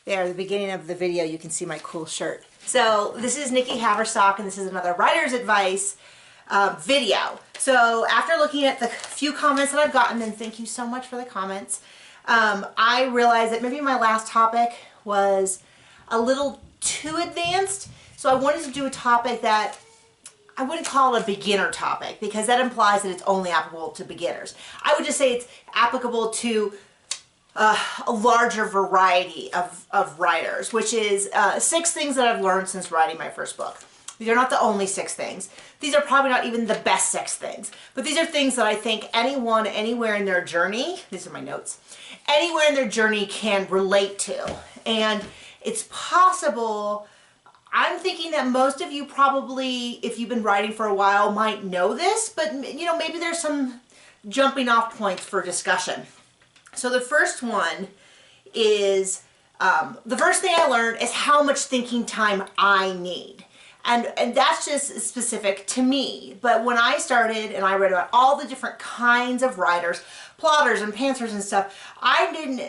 There, at the beginning of the video, you can see my cool shirt. So this is Nikki Haverstock, and this is another writer's advice video. So after looking at the few comments that I've gotten, and thank you so much for the comments, I realized that maybe my last topic was a little too advanced. So I wanted to do a topic that I wouldn't call it a beginner topic, because that implies that it's only applicable to beginners. I would just say it's applicable to a larger variety of writers, which is 6 things that I've learned since writing my first book. These are not the only 6 things. These are probably not even the best 6 things, but these are things that I think anyone, anywhere in their journey, these are my notes, anywhere in their journey can relate to. And it's possible, I'm thinking that most of you probably, if you've been writing for a while, might know this, but you know, maybe there's some jumping off points for discussion. So the first one is, the first thing I learned is how much thinking time I need. And that's just specific to me. But when I started and I read about all the different kinds of writers, plotters and pantsers and stuff,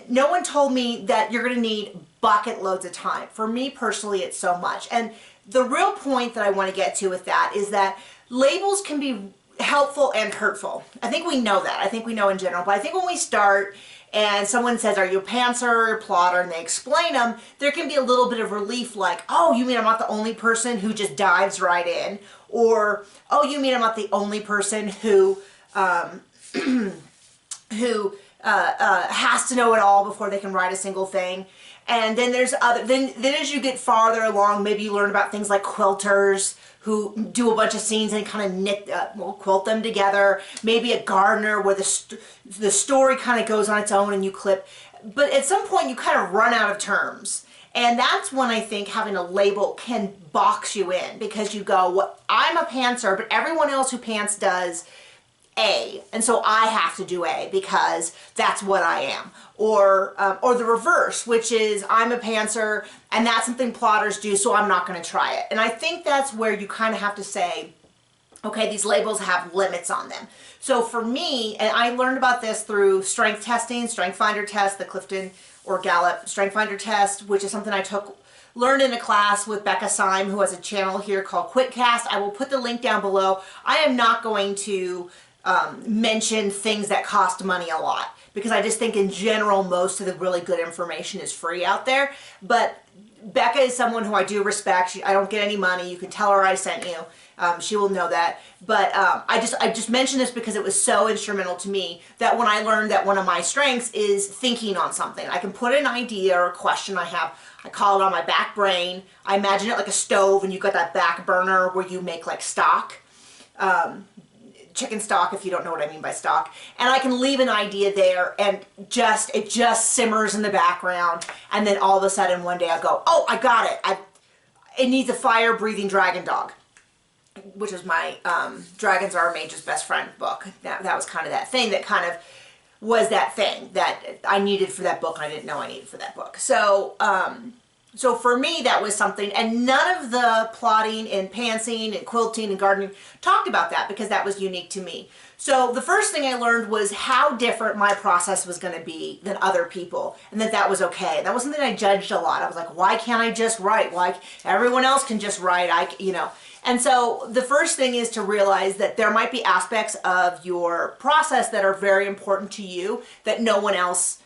no one told me that you're going to need bucket loads of time. For me personally, it's so much. And the real point that I want to get to with that is that labels can be helpful and hurtful. I think we know that. I think we know in general. But I think when we start and someone says, are you a pantser or a plotter, and they explain them, there can be a little bit of relief, like, oh, you mean I'm not the only person who just dives right in? Or, oh, you mean I'm not the only person who has to know it all before they can write a single thing. And then there's other, then as you get farther along, maybe you learn about things like quilters who do a bunch of scenes and kind of knit, quilt them together. Maybe a gardener where the story kind of goes on its own and you clip. But at some point you kind of run out of terms. And that's when I think having a label can box you in, because you go, well, I'm a pantser, but everyone else who pants does A, and so I have to do A because that's what I am. Or the reverse, which is I'm a pantser and that's something plotters do, so I'm not going to try it. And I think that's where you kind of have to say, okay, these labels have limits on them. So for me, and I learned about this through strength testing, strength finder test, the Clifton or Gallup strength finder test, which is something I learned in a class with Becca Syme, who has a channel here called QuitCast. I will put the link down below. I am not going to mention things that cost money a lot, because I just think in general most of the really good information is free out there. But Becca is someone who I do respect. I don't get any money. You can tell her I sent you. She will know that. But I just mentioned this because it was so instrumental to me, that when I learned that one of my strengths is thinking on something. I can put an idea or a question I have, I call it on my back brain. I imagine it like a stove, and you've got that back burner where you make like stock. Chicken stock, if you don't know what I mean by stock, and I can leave an idea there and it just simmers in the background, and then all of a sudden one day I go, oh, I got it. It needs a fire-breathing dragon dog, which is my Dragons Are a Mage's Best Friend book. That was kind of that thing that kind of was that thing that I needed for that book, and I didn't know I needed for that book. So for me, that was something, and none of the plotting and pantsing and quilting and gardening talked about that, because that was unique to me. So the first thing I learned was how different my process was going to be than other people, and that was okay. That was something I judged a lot. I was like, why can't I just write? Why everyone else can just write? And so the first thing is to realize that there might be aspects of your process that are very important to you that no one else,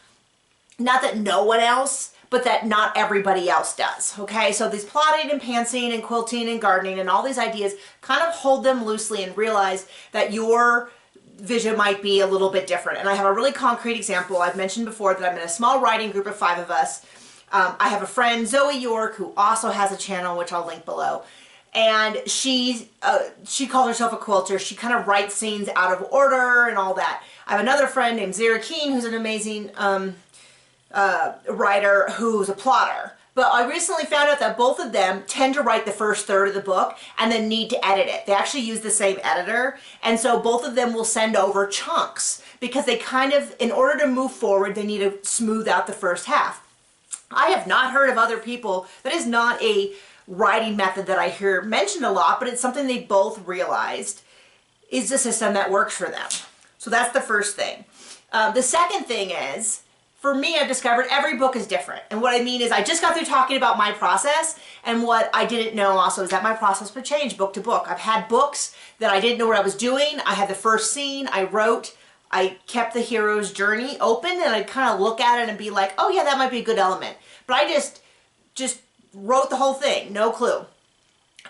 not that no one else, but that not everybody else does, okay? So these plotting and pantsing and quilting and gardening and all these ideas, kind of hold them loosely and realize that your vision might be a little bit different. And I have a really concrete example. I've mentioned before that I'm in a small writing group of 5 of us. I have a friend, Zoe York, who also has a channel, which I'll link below. And she calls herself a quilter. She kind of writes scenes out of order and all that. I have another friend named Zara Keene, who's an amazing writer who's a plotter. But I recently found out that both of them tend to write the first third of the book and then need to edit it. They actually use the same editor, and so both of them will send over chunks, because they kind of, in order to move forward, they need to smooth out the first half. I have not heard of other people, that is not a writing method that I hear mentioned a lot, but it's something they both realized is the system that works for them. So that's the first thing. The second thing is, for me, I've discovered every book is different. And what I mean is I just got through talking about my process, and what I didn't know also is that my process would change book to book. I've had books that I didn't know what I was doing. I had the first scene, I wrote, I kept the hero's journey open, and I'd kind of look at it and be like, oh yeah, that might be a good element. But I just wrote the whole thing, no clue.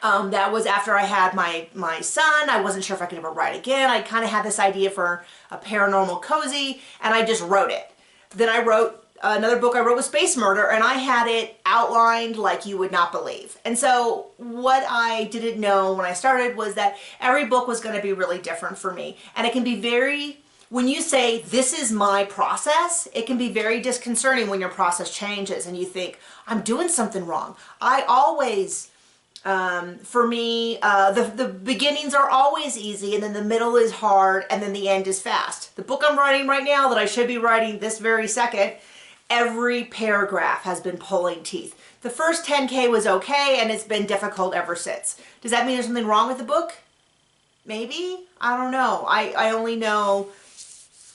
That was after I had my son. I wasn't sure if I could ever write again. I kind of had this idea for a paranormal cozy, and I just wrote it. Then I wrote another book I wrote was Space Murder, and I had it outlined like you would not believe. And so what I didn't know when I started was that every book was going to be really different for me. And it can be very, when you say, this is my process, it can be very disconcerting when your process changes and you think, I'm doing something wrong. I always... for me, the beginnings are always easy, and then the middle is hard, and then the end is fast. The book I'm writing right now that I should be writing this very second, every paragraph has been pulling teeth. The first 10K was okay, and it's been difficult ever since. Does that mean there's something wrong with the book? Maybe? I don't know. I only know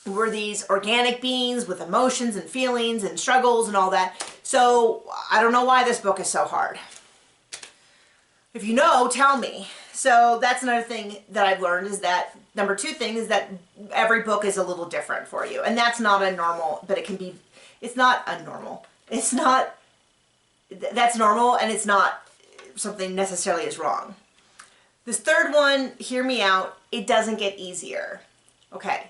we're these organic beings with emotions and feelings and struggles and all that. So I don't know why this book is so hard. If you know, tell me. So that's another thing that I've learned is that, number two thing is that every book is a little different for you. And that's not a normal, but it can be, it's not a normal. It's not, that's normal, and it's not something necessarily is wrong. This third one, hear me out, it doesn't get easier. Okay,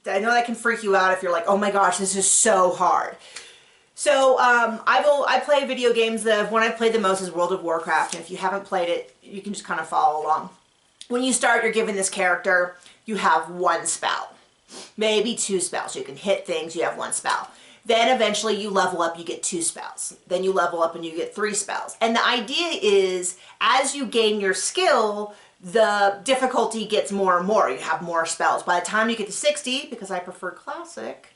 I know that can freak you out if you're like, oh my gosh, this is so hard. So I play video games. The one I've played the most is World of Warcraft, and if you haven't played it, you can just kind of follow along. When you start, you're given this character, you have one spell, maybe two spells. You can hit things, you have one spell. Then eventually you level up, you get two spells. Then you level up and you get three spells. And the idea is, as you gain your skill, the difficulty gets more and more. You have more spells. By the time you get to 60, because I prefer classic,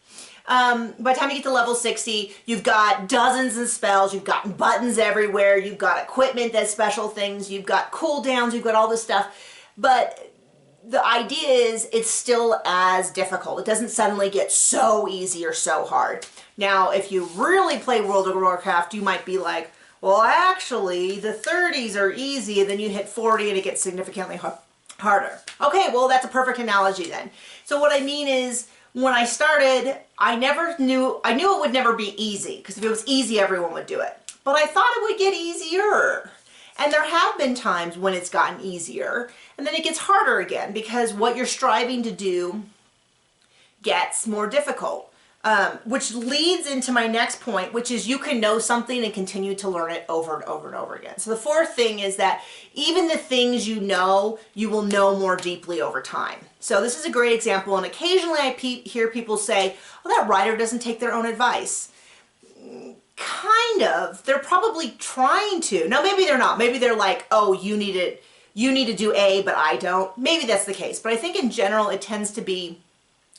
by the time you get to level 60, you've got dozens of spells, you've got buttons everywhere, you've got equipment that's special things, you've got cooldowns, you've got all this stuff. But the idea is it's still as difficult. It doesn't suddenly get so easy or so hard. Now, if you really play World of Warcraft, you might be like, well, actually, the 30s are easy, and then you hit 40 and it gets significantly harder. Okay, well, that's a perfect analogy then. So what I mean is, when I started, I knew it would never be easy, because if it was easy, everyone would do it. But I thought it would get easier. And there have been times when it's gotten easier, and then it gets harder again, because what you're striving to do gets more difficult. Which leads into my next point, which is you can know something and continue to learn it over and over and over again. So the fourth thing is that even the things you know, you will know more deeply over time. So this is a great example, and occasionally I hear people say, well, that writer doesn't take their own advice. Kind of. They're probably trying to. Now, maybe they're not. Maybe they're like, oh, you need to do A, but I don't. Maybe that's the case. But I think in general, it tends to be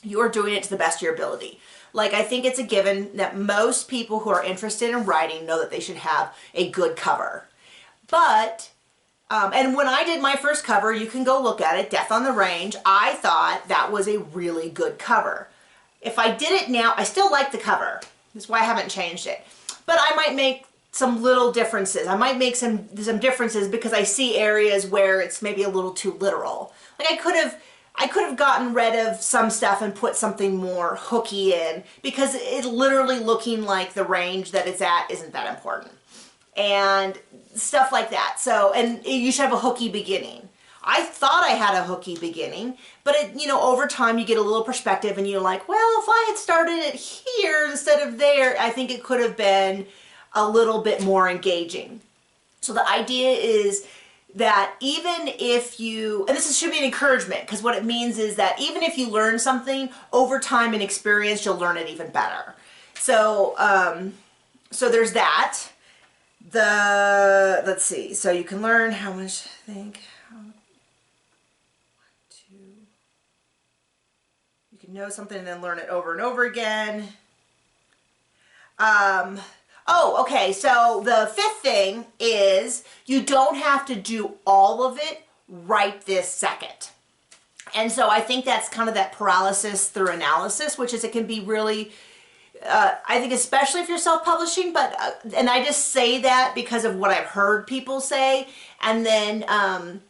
you're doing it to the best of your ability. Like, I think it's a given that most people who are interested in writing know that they should have a good cover. But, and when I did my first cover, you can go look at it, Death on the Range, I thought that was a really good cover. If I did it now, I still like the cover. That's why I haven't changed it. But I might make some little differences. I might make some differences because I see areas where it's maybe a little too literal. Like, I could have gotten rid of some stuff and put something more hooky in, because it literally looking like the range that it's at isn't that important. And stuff like that. So, and you should have a hooky beginning. I thought I had a hooky beginning, but over time you get a little perspective and you're like, well, if I had started it here instead of there, I think it could have been a little bit more engaging. So the idea is that even if you, and this should be an encouragement, because what it means is that even if you learn something, over time and experience, you'll learn it even better. So, so there's that. Let's see, so you can learn how much, I think, you can know something and then learn it over and over again. Oh, okay, so the fifth thing is you don't have to do all of it right this second. And so I think that's kind of that paralysis through analysis, which is it can be really, I think especially if you're self-publishing, but, and I just say that because of what I've heard people say, and then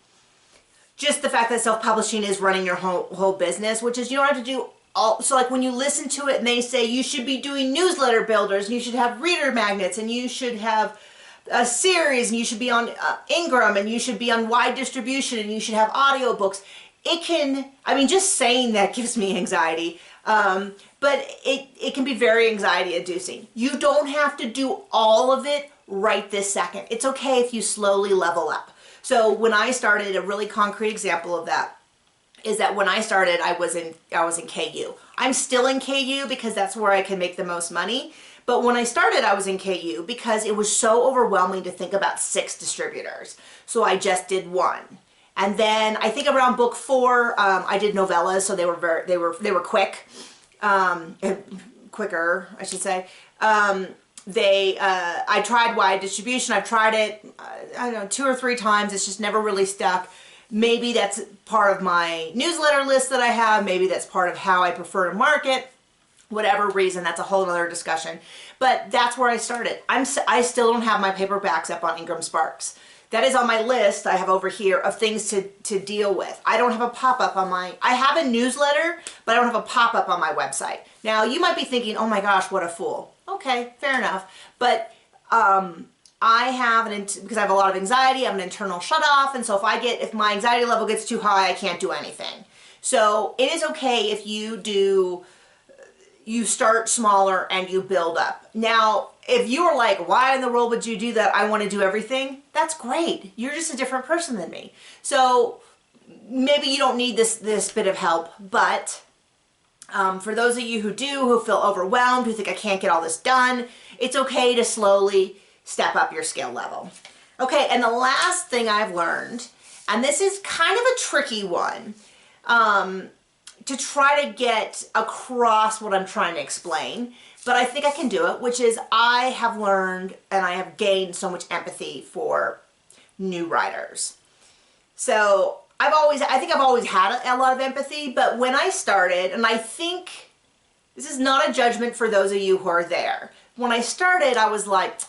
just the fact that self-publishing is running your whole business, which is you don't have to do all, so like when you listen to it and they say you should be doing newsletter builders, and you should have reader magnets, and you should have a series, and you should be on Ingram, and you should be on wide distribution, and you should have audiobooks. It can, I mean, just saying that gives me anxiety. But it can be very anxiety inducing. You don't have to do all of it right this second. It's okay if you slowly level up. So when I started, a really concrete example of that is that when I started, I was in KU. I'm still in KU because that's where I can make the most money. But when I started, I was in KU because it was so overwhelming to think about 6 distributors. So I just did 1. And then I think around book 4, I did novellas, so they were quick, quicker, I should say. I tried wide distribution. I've tried it, I don't know, 2 or 3 times. It's just never really stuck. Maybe that's part of my newsletter list that I have. Maybe that's part of how I prefer to market. Whatever reason, that's a whole other discussion. But that's where I started. I still don't have my paperbacks up on Ingram Sparks. That is on my list I have over here of things to deal with. I don't have a pop-up on I have a newsletter, but I don't have a pop-up on my website. Now, you might be thinking, oh my gosh, what a fool. Okay, fair enough. But I have, because I have a lot of anxiety, I have an internal shut-off, and so if my anxiety level gets too high, I can't do anything. So it is okay if you start smaller and you build up. Now, if you are like, why in the world would you do that? I want to do everything. That's great. You're just a different person than me. So maybe you don't need this bit of help, but for those of you who feel overwhelmed, who think I can't get all this done, it's okay to slowly step up your skill level. Okay, and the last thing I've learned, and this is kind of a tricky one, to try to get across what I'm trying to explain, but I think I can do it, which is I have learned and I have gained so much empathy for new writers. So I think I've always had a lot of empathy, but when I started, and I think this is not a judgment for those of you who are there. When I started, I was like,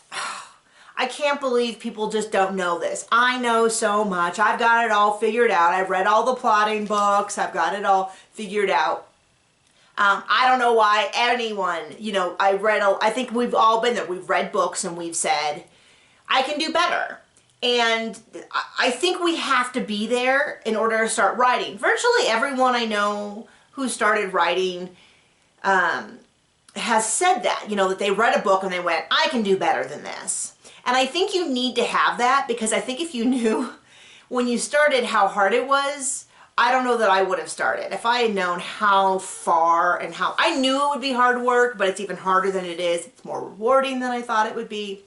I can't believe people just don't know this. I know so much. I've got it all figured out. I've read all the plotting books. I've got it all figured out. I don't know why anyone, I think we've all been there. We've read books and we've said, I can do better. And I think we have to be there in order to start writing. Virtually everyone I know who started writing has said that, that they read a book and they went, I can do better than this. And I think you need to have that, because I think if you knew when you started how hard it was, I don't know that I would have started. If I had known how far and how, I knew it would be hard work, but it's even harder than it is. It's more rewarding than I thought it would be,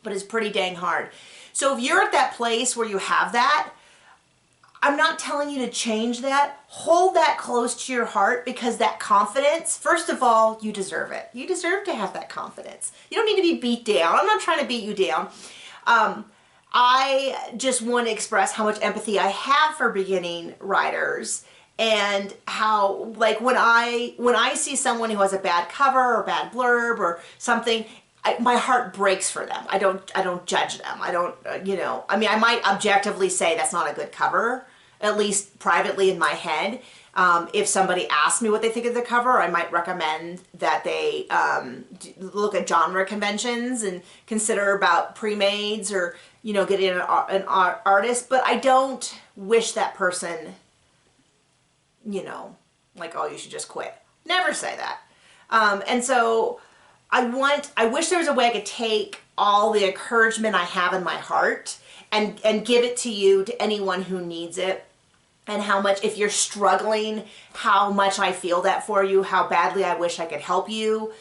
but it's pretty dang hard. So if you're at that place where you have that, I'm not telling you to change that. Hold that close to your heart, because that confidence, first of all, you deserve it. You deserve to have that confidence. You don't need to be beat down. I'm not trying to beat you down. I just want to express how much empathy I have for beginning writers, and how, like, when I see someone who has a bad cover or bad blurb or something, my heart breaks for them. I don't judge them. I don't, I mean, I might objectively say that's not a good cover, at least privately in my head. If somebody asks me what they think of the cover, I might recommend that they look at genre conventions and consider about pre-mades, or, getting an artist. But I don't wish that person, like, oh, you should just quit. Never say that. And so I wish there was a way I could take all the encouragement I have in my heart and give it to you, to anyone who needs it. And how much, if you're struggling, how much I feel that for you, how badly I wish I could help you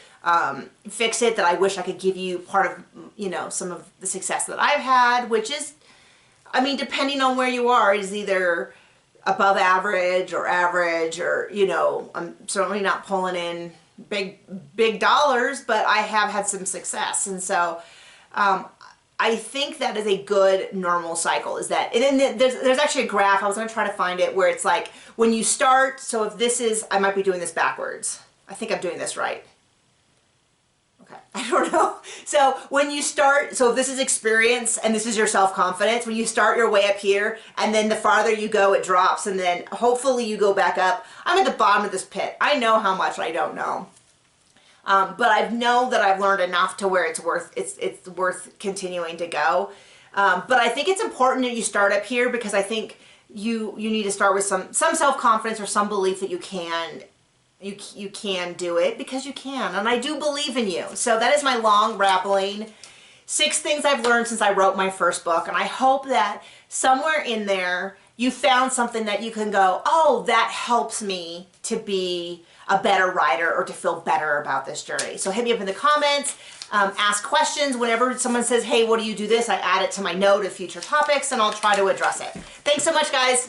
fix it, that I wish I could give you part of, some of the success that I've had, which is, I mean, depending on where you are, is either above average, or I'm certainly not pulling in big dollars, but I have had some success. And so, I think that is a good normal cycle, is that, and then there's actually a graph, I was going to try to find it, where it's like, when you start, so if this is, I might be doing this backwards. I think I'm doing this right. I don't know. So when you start, so if this is experience and this is your self-confidence, when you start your way up here and then the farther you go, it drops, and then hopefully you go back up. I'm at the bottom of this pit. I know how much I don't know. But I know that I've learned enough to where it's worth continuing to go. But I think it's important that you start up here, because I think you need to start with some self-confidence or some belief that you can do it, because you can, and I do believe in you. So that is my long rambling 6 things I've learned since I wrote my first book, and I hope that somewhere in there you found something that you can go, oh, that helps me to be a better writer or to feel better about this journey. So hit me up in the comments, ask questions. Whenever someone says, hey, what do you do this? I add it to my note of future topics, and I'll try to address it. Thanks so much, guys.